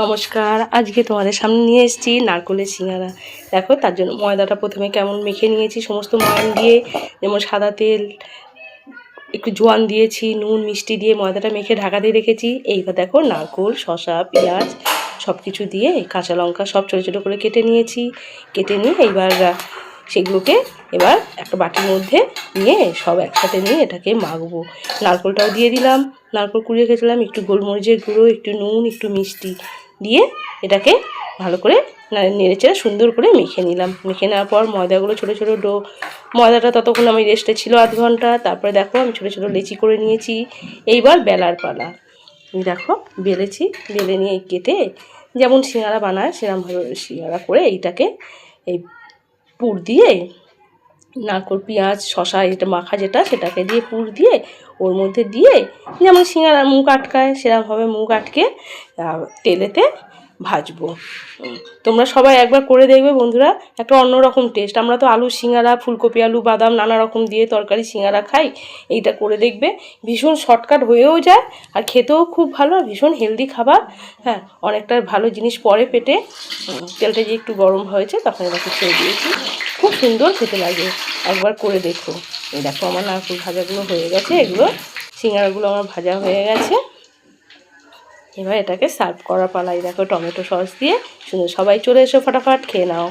নমস্কার, আজকে তোমাদের সামনে নিয়ে এসেছি নারকোলের সিঙ্গারা। দেখো, তার জন্য ময়দাটা প্রথমে কেমন মেখে নিয়েছি সমস্ত ময়ান দিয়ে, যেমন সাদা তেল, একটু জোয়ান দিয়েছি, নুন মিষ্টি দিয়ে ময়দাটা মেখে ঢাকা দিয়ে রেখেছি। এইবার দেখো নারকোল, শসা, পেঁয়াজ সব কিছু দিয়ে, কাঁচা লঙ্কা সব ছোটো ছোটো করে কেটে নিয়েছি। কেটে নিয়ে এইবার সেগুলোকে এবার একটা বাটির মধ্যে নিয়ে সব একসাথে নিয়ে এটাকে মাখবো। নারকোলটাও দিয়ে দিলাম, নারকোল কুড়িয়ে রেখেছিলাম, একটু গোলমরিচের গুঁড়ো, একটু নুন, একটু মিষ্টি দিয়ে এটাকে ভালো করে নেড়েচেড়ে সুন্দর করে মেখে নিলাম। মেখে নেওয়ার পর ময়দাগুলো ছোটো ছোটো ময়দাটা ততক্ষণ আমি রেস্টে ছিল আধ ঘন্টা। তারপরে দেখো আমি ছোটো ছোটো লেচি করে নিয়েছি। এইবার বেলার পালা। দেখো বেলেছি, বেলে নিয়ে কেটে যেমন সিঙ্গারা বানায় সেরকমভাবে সিঙ্গারা করে এইটাকে এই পুর দিয়ে, নারকোল, পেঁয়াজ, শসা এটা মাখা যেটা, সেটাকে দিয়ে পুর দিয়ে ওর মধ্যে দিয়ে যেমন সিঙ্গারার মুখ আটকায় সেরকমভাবে মুখ আটকে তেলেতে ভাজবো। তোমরা সবাই একবার করে দেখবে বন্ধুরা, একটা অন্যরকম টেস্ট। আমরা তো আলু সিঙ্গারা, ফুলকপি, আলু, বাদাম নানা রকম দিয়ে তরকারি সিঙ্গারা খাই। এইটা করে দেখবে, ভীষণ শর্টকাট হয়েও যায় আর খেতেও খুব ভালো, আর ভীষণ হেলদি খাবার। হ্যাঁ, অনেকটা ভালো জিনিস পরে পেটে। তেলটা যে একটু গরম হয়েছে তখন এটাকে ছেড়ে দিয়েছি, খুব সুন্দর খেতে লাগে, একবার করে দেখো। এই দেখো আমার নারকেল ভাজাগুলো হয়ে গেছে, এগুলো সিঙ্গারাগুলো আমার ভাজা হয়ে গেছে। এবার এটাকে সার্ভ করা পালাই। দেখো টমেটো সস দিয়ে সুন্দর, সবাই চলে এসো, ফটাফট খেয়ে নাও।